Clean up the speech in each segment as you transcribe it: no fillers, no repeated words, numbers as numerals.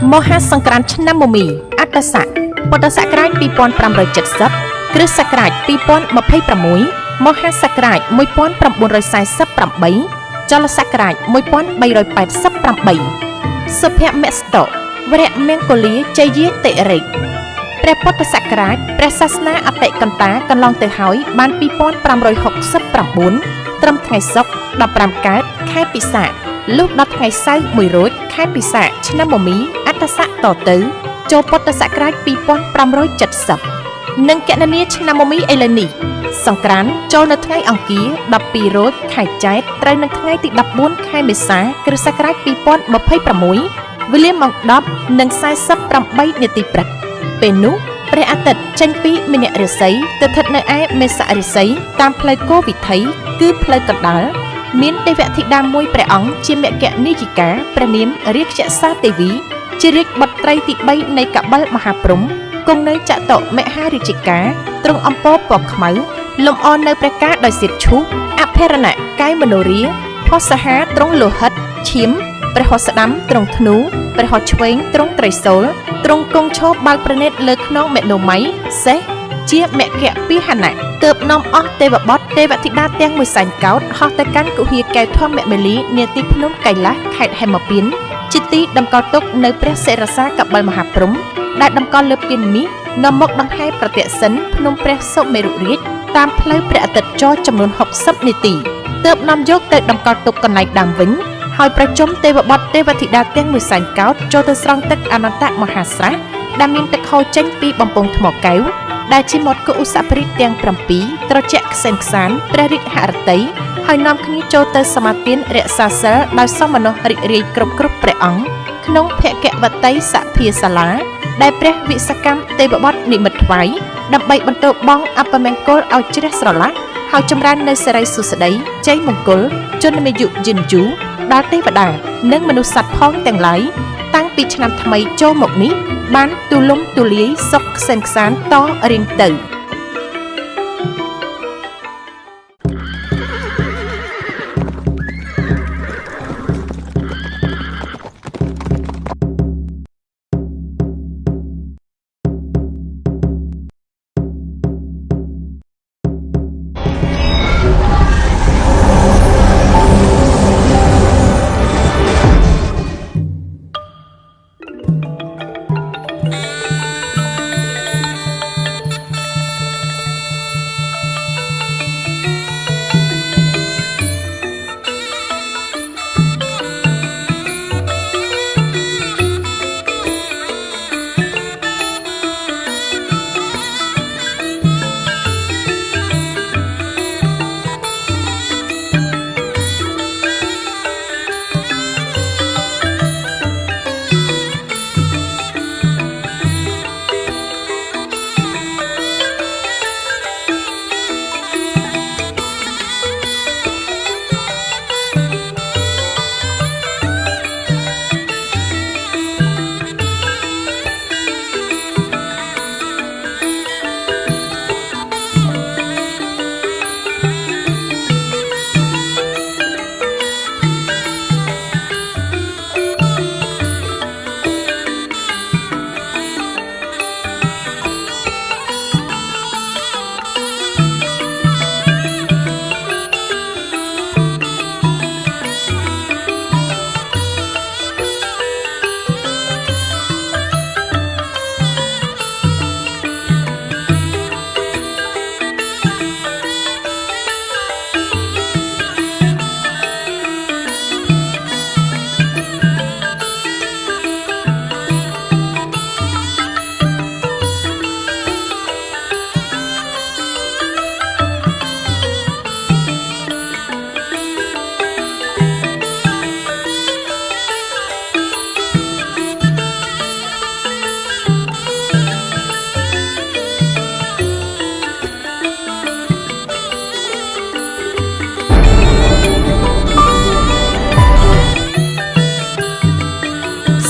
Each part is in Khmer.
មហាសង្ក្រាន្តឆ្នាំមមីអត្តស័កពុទ្ធសករាជ2570គ្រិស្តសករាជ2026មហាសករាជ1948ចលសករាជ1388សុភមស្តវរៈមង្គលាជយាតិរិកព្រះពុទ្ធសករាជព្រះសាសនាអតិកន្តាកន្លងទៅហើយបាន2569ត្រឹមថ្ងៃសុក្រ15កើតខែពិសាខលុះដល់ថ្ងៃសៅរ៍1រោចខែពិសាខឆ្នាំមមីអត្តស័កតទៅចូលពុទ្ធសករាជ2570និងកណនីឆ្នាំមមីឥឡូវនេះសង្ក្រាន្តចូលនៅថ្ងៃអង្គារ12រោចខែចែកត្រូវនៅថ្ងៃទី14ខែមេសាគ្រិស្តសករាជ2026វេលាម៉ោង10:48នាទីព្រឹកពេលនោះព្រះអាទិត្យចេញពីមនៈរាសីទៅស្ថិតនៅឯមេសរាសីតាមផ្លូវគោវិថីគឺផ្លូវកណ្ដាលមានទេវធីតាមួយព្រះអង្គជាមគ្គនាយិកាព្រះនាមរាជសាទេវីជារាជបុត្រីទី3នៃកបិលមហាព្រហ្មគង់នៅចតុមហារាជិកាទ្រង់អំពរពណ៌ខ្មៅលំអរនៅព្រះការដោយសិទ្ធឈូកអភរណៈកាយមនោរាផសហាទ្រង់លោហិតឈាមព្រះហស្តស្ដាំទ្រង់ធ្នូព្រះហស្តឆ្វេងទ្រង់ត្រីសូលទ្រង់គង់ឈរបើកប្រណិតលើខ្នងមេណូមៃសេះជាមគ្គពីហណៈទើបនាំអស់ទេវបុត្រទេវធីតាទាំងមួយសែនកោដ្ឋហោះទៅកាន់គុហាកែវធម្មមាលីនាទីភ្នំកៃឡាសខេត្តហេមពាន្តជាទីតម្កល់ទុកនៅព្រះសិរសាកបិលមហាព្រហ្មដែលតម្កល់លើពានមាសនាំមកដង្ហែប្រតិសិនភ្នំព្រះសុមេរុរាជតាមផ្លូវព្រះអាទិត្យចរចំនួន60នាទីទើបនាំយកទៅតម្កល់ទុកកន្លែងដើមវិញហើយប្រជុំទេវបុត្រទេវធីតាទាំងមួយសែនកោដ្ឋចូលទៅស្រង់ទឹកអនន្តមហាស្រះដែលមានទឹកហូរចេញពីបំពង់ថ្មកែវដែលជាមាត់គោឧសភរិទ្ធទាំង7ត្រជាក់ខ្សែនខ្សានព្រះរាជហឫទ័យហើយនាំគ្នាចូលទៅសមាទានរក្សាសិលដោយសមមនុស្សរីករាយគ្រប់ព្រះអង្គក្នុងភគវតីសភាសាលាដែលព្រះវិសកម្មទេវបុត្រនិមិត្តថ្វាយដើម្បីបន្ទោបង់អពមង្គលឲ្យជ្រះស្រឡះហើយចម្រើននៅសិរីសុស្ដីជ័យមង្គលជន្មាយុយឺនយូរដល់ទេវតានិងមនុស្សសត្វផងទាំងឡាយតាំងពីឆ្នាំថ្មីចូលមកនេះបានទូលំទូលាយសុខខ្សែនខ្សានតរៀងទៅ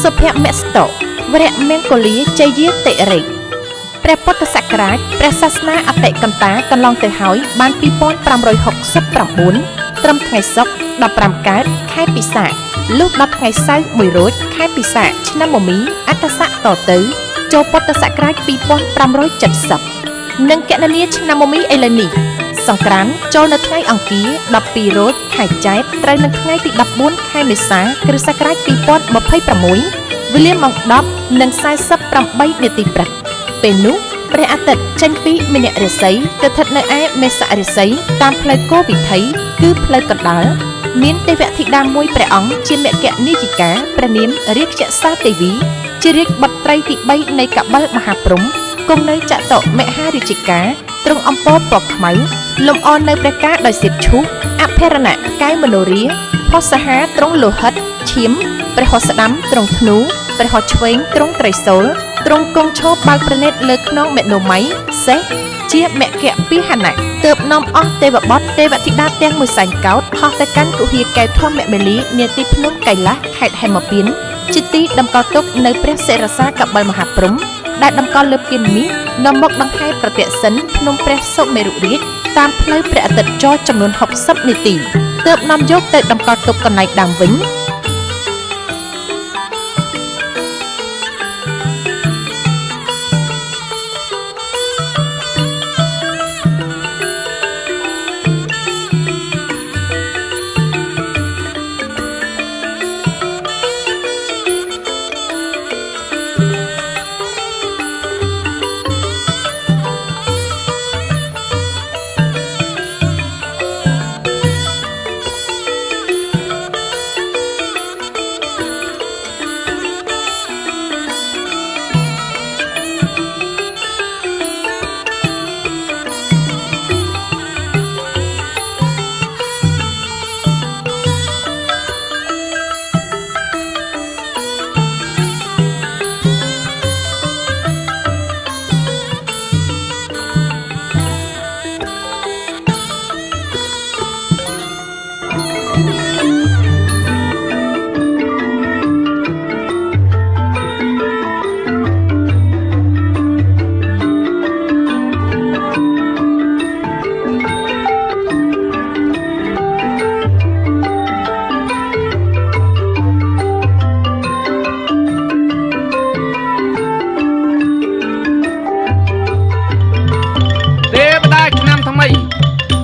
សុភមស្តវរៈមង្គលាជយាតិរិកព្រះពុទ្ធសករាជព្រះសាសនាអតិកន្តាកន្លងទៅហើយបាន2569ត្រឹមថ្ងៃសុក្រ15កើតខែពិសាខ លុះដល់ថ្ងៃសៅរ៍1រោចខែពិសាខឆ្នាំមមីអត្តស័កតទៅចូលពុទ្ធសករាជ2570និងគណនាឆ្នាំមមីឥឡូវនេះសង្ក្រាន្តចូលនៅថ្ងៃអង្គារ12រោចខែចែកត្រូវនៅថ្ងៃទី14ខែមេសាគ្រិស្តសករាជ2026វេលាម៉ោង10:48នាទីព្រឹកពេលនោះព្រះអាទិត្យចេញពីមនៈរាសីទៅស្ថិតនៅឯមេសរាសីតាមផ្លូវគោវិថីគឺផ្លូវកណ្ដាលមានទេវធីតាមួយព្រះអង្គជាមគ្គនាយិកាព្រះនាមរាជសាទេវីជារាជបុត្រីទី3នៃកបិលមហាព្រហ្មគង់នៅចតុមហារាជិកាទ្រង់អំពរពណ៌ខ្មៅលំអរនៅព្រះការដោយសៀបឈូសអភរណៈកាយមនោរាផុសសាហាទ្រង់លោហិតឈាមព្រះហស្តស្ដាំទ្រង់ធ្នូព្រះហស្តឆ្វេងទ្រង់ត្រីសូលទ្រង់គង់ឈរបើកប្រណិតលើខ្នងមេណូមៃសេះជាមគ្គពីហណៈទើបនាំអស់ទេវបុត្រទេវធីតាទាំងមួយសែនកោដ្ឋហោះទៅកាន់គុហាកែវធម្មមាលីនាទីភ្នំកៃឡាសខេត្តហេមពាន្តជាទីតម្កល់ទុកនៅព្រះសិរសាកបិលមហាព្រហ្មដែលតម្កល់លើពានមាសនាំមកដង្ហែប្រតិសិនភ្នំព្រះសុមេរុរាជតាមផ្លូវព្រះអាទិត្យចរចំនួន60នាទីទើបនាំយកទៅតម្កល់ទុកកន្លែងដើមវិញ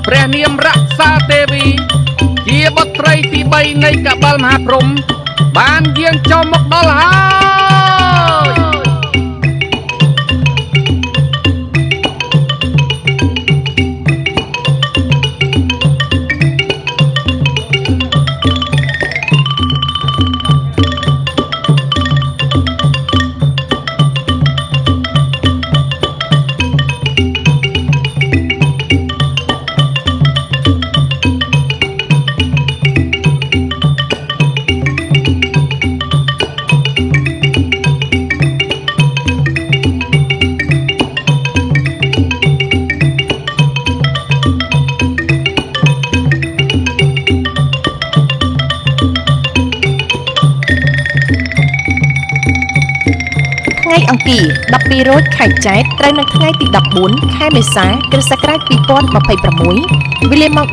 ព្រះនាមរក្សាទេវីជាបុត្រីទី3នៃកបិលមហាព្រហ្មបានយាងចូលមកដល់ហើយថ្ងៃអង្គារ12រោចខែចែកត្រូវនៅថ្ងៃទី14ខែមេសាគ្រិស្តសករាជ2026វេលាម៉ោង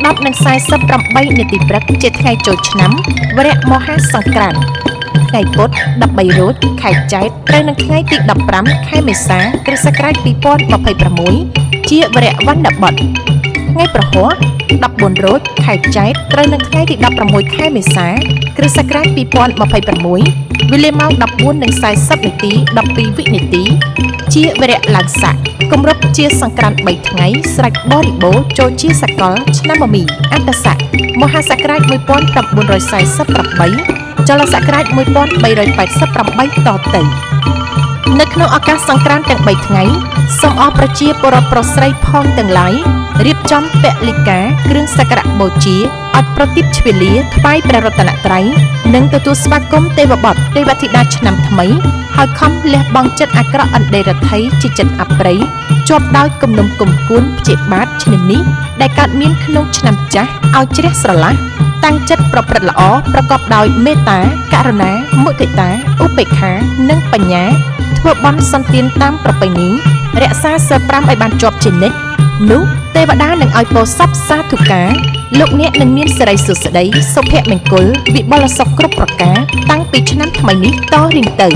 10:48នាទីព្រឹកជាថ្ងៃចូលឆ្នាំវរៈមហាសង្ក្រាន្តថ្ងៃពុធ13រោចខែចែកត្រូវនៅថ្ងៃទី15ខែមេសាគ្រិស្តសករាជ2026ជាវរៈវណ្ណបតថ្ងៃប្រហ័ស14រោចខែចែកត្រូវនៅថ្ងៃទី16ខែមេសាគ្រិស្តសករាជ2026វេលាម៉ោង14:40នាទី12វិនាទីជាវរៈឡើងស័កគម្រប់ជាសង្ក្រាន្ត3ថ្ងៃស្រេចបរិបូរណ៍ចូលជាសកលឆ្នាំមមីអត្តស័កមហាសករាជ1948ចលសករាជ1388តទៅនៅក្នុងឱកាសសង្ក្រាន្តទាំង3ថ្ងៃសូមអរប្រជាពលរដ្ឋប្រុសស្រីផងទាំងឡាយរៀបចំពលិកាគ្រឿងសក្ការបូជាអត់ប្រទីបជ្វាលាថ្វាយព្រះរតនត្រ័យនិងទទួលស្វាគមន៍ទេវបុត្រទេវធីតាឆ្នាំថ្មីហើយខំលះបង់ចិត្តអាក្រក់អន្តេរដ្ឋីជាចិត្តអប្រិយជាប់ដោយគំនុំគុំគួនព្យាបាទឈ្នានេះដែលកើតមានក្នុងឆ្នាំចាស់ឲ្យជ្រះស្រឡះតាំងចិត្តប្រព្រឹត្តល្អប្រកបដោយមេត្តាករុណាមុទិតាឧបេក្ខានិងបញ្ញាធ្វើបន់សន្តានតាមប្រពៃណីរក្សាសីល5ឲ្យបានជាប់ជានិច្ចនោះទេវតានឹងឲ្យពរសព្ទសាធុការ លោកអ្នកនឹងមានសិរីសួស្តីសុភមង្គលវិបុលសុខគ្រប់ប្រការតាំងពីឆ្នាំថ្មីនេះតរៀងទៅ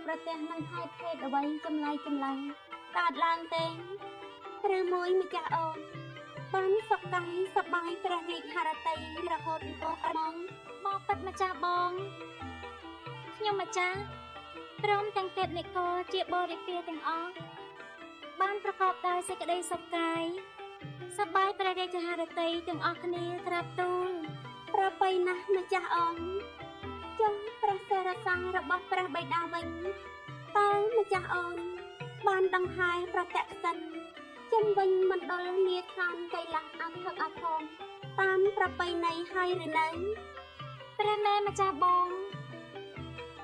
ប្រទេសនឹងហេតុភេទអ្វីចម្លែកកើតឡើងទេឬមួយម្ចាស់អូនបានសុខកាយសប្បាយព្រះរាជហឫទ័យរហូតដល់បងពិតម្ចាស់បងខ្ញុំម្ចាស់ព្រមទាំងទេពនិករជាបរិពារទាំងអស់បានប្រកបដោយសេចក្តីសុខកាយសប្បាយព្រះរាជហឫទ័យទាំងអស់គ្នាក្រាបទូលប្របីណាស់ម្ចាស់អូនចុះព្រះសារសារបស់ព្រះបិតាវិញតើម្ចាស់អូនបានដង្ហែប្រតិសិនជុំវិញមណ្ឌលនាឋានកៃឡាសអធិកអធមតាមប្រពៃណីហើយឬនៅព្រះមេម្ចាស់បង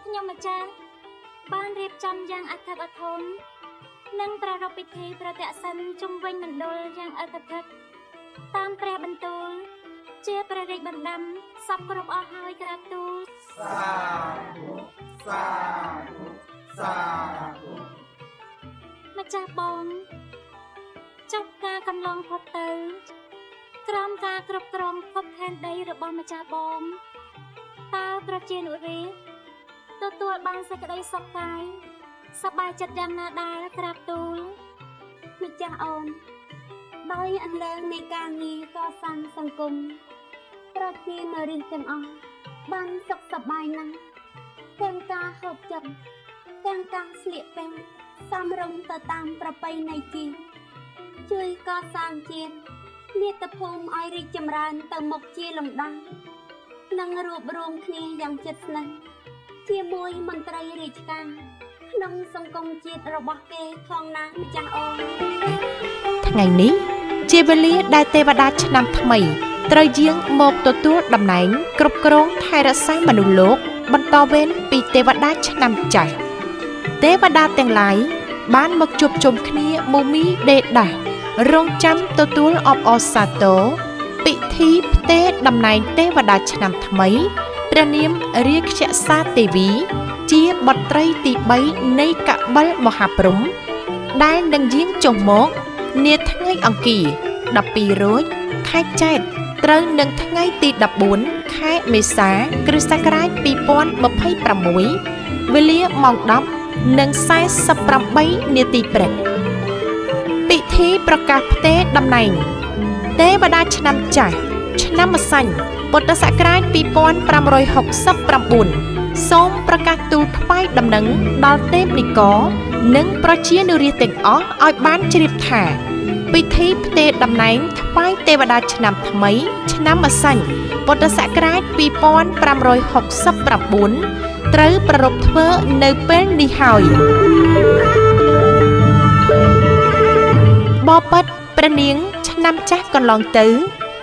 ខ្ញុំម្ចាស់បានរៀបចំយ៉ាងអធិកអធមនិងប្រារព្ធពិធីប្រតិសិនជុំវិញមណ្ឌលយ៉ាងអធិកតាមព្រះបន្ទូលជាព្រះរាជបណ្ដាំសពគ្រប់អស់ហើយក្រាបទូលសាធុសាធុសាធុម្ចាស់បងចុះការកន្លងផុតទៅក្រោមការគ្រប់គ្រងភពផែនដីរបស់ម្ចាស់បងតើប្រជានុរាស្ត្រទទួលបានសេចក្តីសុខកាយសប្បាយចិត្តយ៉ាងណាដែរក្រាបទូលម្ចាស់អូនដោយអន្លើងនៃការងារកសាងសង្គមប្រជានារីទាំងអស់បានសុខសប្បាយណាស់ទាំងការហូបចុកទាំងការស្លៀកពាក់សមរម្យទៅតាមប្រពៃណីជាតិជួយកសាងជាតិមាតុភូមិឲ្យរីកចម្រើនទៅមុខជាលំដាប់និងរួបរวมគ្នាយ៉ាងជិតស្និទ្ធជាមួយមន្ត្រីរាជការក្នុងសង្គមជាតិរបស់គេផងណាម្ចាស់អូនថ្ងៃនេះជាវេលាដែលទេវតាឆ្នាំថ្មីត្រូវយាងមកទទួលតំណែងគ្រប់គ្រងថែរក្សាមនុស្សលោកបន្តវេនពីទេវតាឆ្នាំចាស់ទេវតាទាំងឡាយបានមកជួបជុំគ្នាមូមីដេដាស់រងចាំទទួលអបអរសាទរពិធីផ្ទេរតំណែងទេវតាឆ្នាំថ្មីព្រះនាមរាជសាទេវីជាបុត្រីទី3នៃកបិលមហាព្រហ្មដែលនឹងយាងចុះមកនាថ្ងៃអង្គារ12រោចខែចែកត្រូវនឹងថ្ងៃទី14ខែមេសា គ្រិស្តសករាជ2026វេលាម៉ោង 10:48 នាទីព្រឹកពិធីប្រកាសផ្ទេរតំណែងទេវតាឆ្នាំចាស់ឆ្នាំម្សាញ់ពុទ្ធសករាជ2569សូមប្រកាសទូលថ្វាយដំណឹងដល់ទេពនិករនិងប្រជានុរាស្ត្រទាំងអស់ឲ្យបានជ្រាបថាពិធីផ្ទេរតំណែងថ្វាយទេវតាឆ្នាំថ្មីឆ្នាំម្សាញ់ពុទ្ធសករាជ2569ត្រូវប្រារព្ធធ្វើនៅពេលនេះហើយបបិទ្ធព្រះនាងឆ្នាំចាស់កន្លងទៅ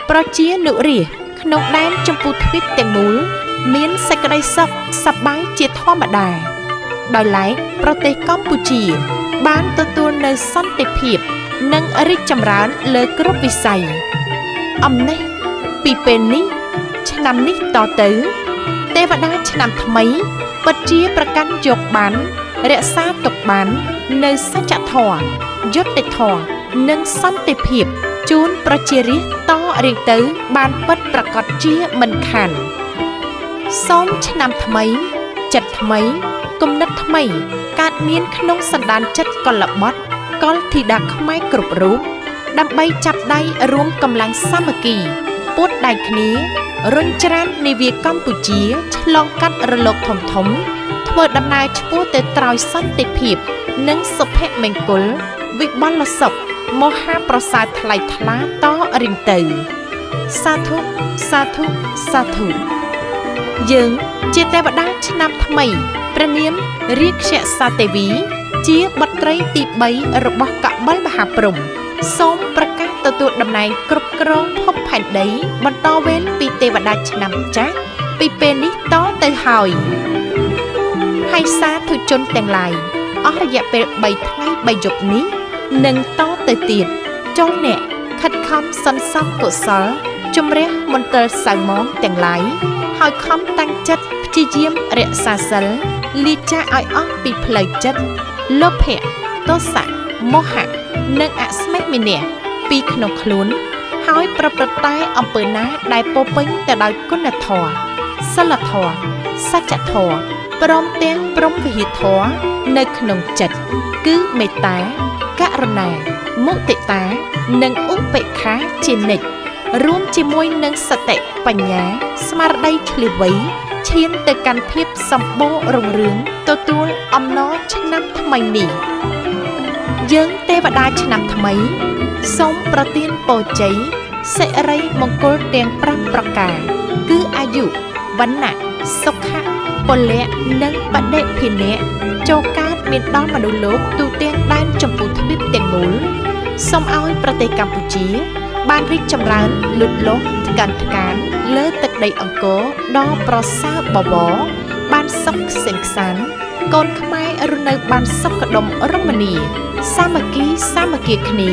ប្រជានុរាស្ត្រក្នុងដែនចម្ពោះទ្វីបទាំងមូលមានសេចក្តីសុខសប្បាយជាធម្មតាដោយឡែកប្រទេសកម្ពុជាបានទទួលនូវសន្តិភាពនិងរីកចម្រើនលើគ្រប់វិស័យអំណេះពីពេលនេះឆ្នាំនេះតទៅទេវតាឆ្នាំថ្មីពិតជាប្រកាន់យកបានរក្សាទុកបាននៅសច្ចធម៌យុត្តិធម៌និងសន្តិភាពជូនប្រជារាស្ត្រតរៀងទៅបានពិតប្រាកដជាមិនខានសូមឆ្នាំថ្មីចិត្តថ្មីគំនិតថ្មីកើតមានក្នុងសន្តានចិត្តកុលបុត្រកុលធីតាខ្មែរគ្រប់រូបដើម្បីចាប់ដៃរួមកម្លាំងសាមគ្គីពួតដៃគ្នា រុញច្រាននាវាកម្ពុជាឆ្លងកាត់រលកធំធ្វើដំណើរឆ្ពោះទៅត្រើយសន្តិភាពនិងសុភមង្គលវិបលសុខមហាប្រសាទថ្លៃថ្លាតរៀងទៅសាធុសាធុសាធុយើងជាទេវតាឆ្នាំថ្មីព្រះនាមរាជសាទេវីជាបុត្រីទី3របស់កបិលមហាព្រហ្មសូមប្រកាសទទួលតំណែងគ្រប់គ្រងភពផែនដីបន្តវេនពីទេវតាឆ្នាំចាស់ពីពេលនេះតទៅហើយហើយសាធុជនទាំងឡាយអស់រយៈពេល3ថ្ងៃ3យប់នេះនឹងតទៅទៀតចូលអ្នកខិតខំសន្សំកុសលជំរះមន្ទិលសៅហ្មងទាំងឡាយហើយខំតាំងចិត្តព្យាយាមរក្សាសិលលាចាកឲ្យអស់ពីផ្លូវចិត្តលោភៈទោសៈមោហៈនិងអស្មិមេនៈពីក្នុងខ្លួនហើយប្រព្រឹត្តតែអំពើណាដែលពោពេញទៅដោយគុណធម៌សិលធម៌សច្ចធម៌ព្រមទាំងព្រហ្មវិហារធម៌នៅក្នុងចិត្តគឺមេត្តាករុណាមុទិតានិងឧបេក្ខាជានិច្ចរួមជាមួយនឹងសតិបញ្ញាស្មារតីឆ្លៀវវៃឈានទៅកាន់ភាពសម្បូររុងរឿងទទួលអំណរឆ្នាំថ្មីនេះយើងទេវតាឆ្នាំថ្មីសូមប្រទានពរជ័យសិរីមង្គលទាំង5ប្រការគឺអាយុវណ្ណៈសុខៈពលៈនិងបដិភិនៈចូលកើតមានដល់មនុស្សលោកទូទាំងដែនចម្ពោះទ្វីបទាំងមូលសូមឲ្យប្រទេសកម្ពុជាបានរីកចម្រើនលូតលាស់កាន់ថ្កានលើទឹកដីអង្គរដ៏ប្រសើរបវរបានសុខក្សេមក្សាន្តកូនខ្មែររស់នៅបានសុខដុមរមនាសាមគ្គីគ្នា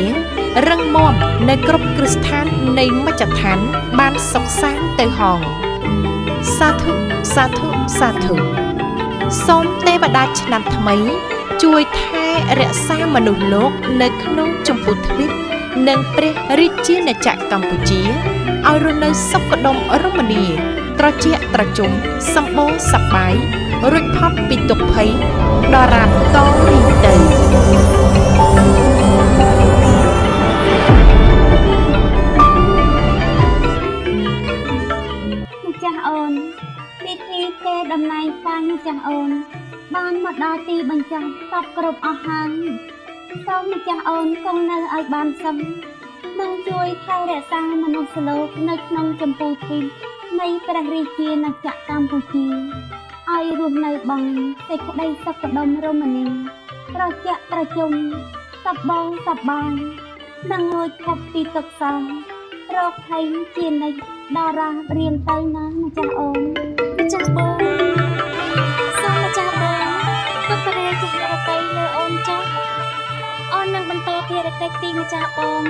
រឹងមាំនៅគ្រប់គ្រឹះស្ថាននៃមជ្ឈដ្ឋានបានសុខសាន្តទៅហងសាធុសាធុសាធុសូមទេវតាឆ្នាំថ្មីជួយថែរក្សាមនុស្សលោកនៅក្នុងចម្ពោះទ្វីបនិងព្រះរាជាណាចក្រកម្ពុជាឲ្យរស់នៅសុខដុមរមនាត្រជាក់ត្រជុំសម្បូរសប្បាយរួចផុតពីទុក្ខភ័យដរាបតរីទៅម្ចាស់អូនពិធីទេតំណែងខ្វាញ់ម្ចាស់អូនបានមកដល់ទីបញ្ចប់សពគ្រប់អស់ហើយសូមម្ចាស់អូនគង់នៅឲ្យបានសឹមនិងជួយថែរក្សាមនុស្សលោកនៅក្នុងចម្ពោះទ្វីបនៃព្រះរាជាណាចក្រកម្ពុជាឲ្យរស់នៅបងសេចក្តីសុខដុមរមនាត្រជាក់ត្រជុំសប្បងសប្បាយនិងរួចផុតពីទុក្ខសោករោគភ័យជានិច្ចតារារៀងទៅណាម្ចាស់អូនម្ចាស់បងសូមម្ចាស់បងទុកព្រះជាហឫទ័យលើអូនចុះអូននឹងបន្តភារកិច្ចទីម្ចាស់បង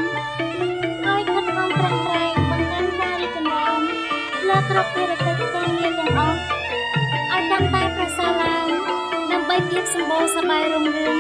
ហើយខិតខំប្រឹងប្រែងបង្កើនការរីកចម្រើនលើគ្រប់ភារកិច្ចការងារទាំងអស់ឲ្យកាន់តែប្រសើរឡើងដើម្បីភាពសម្បូរសប្បាយរុងរឿង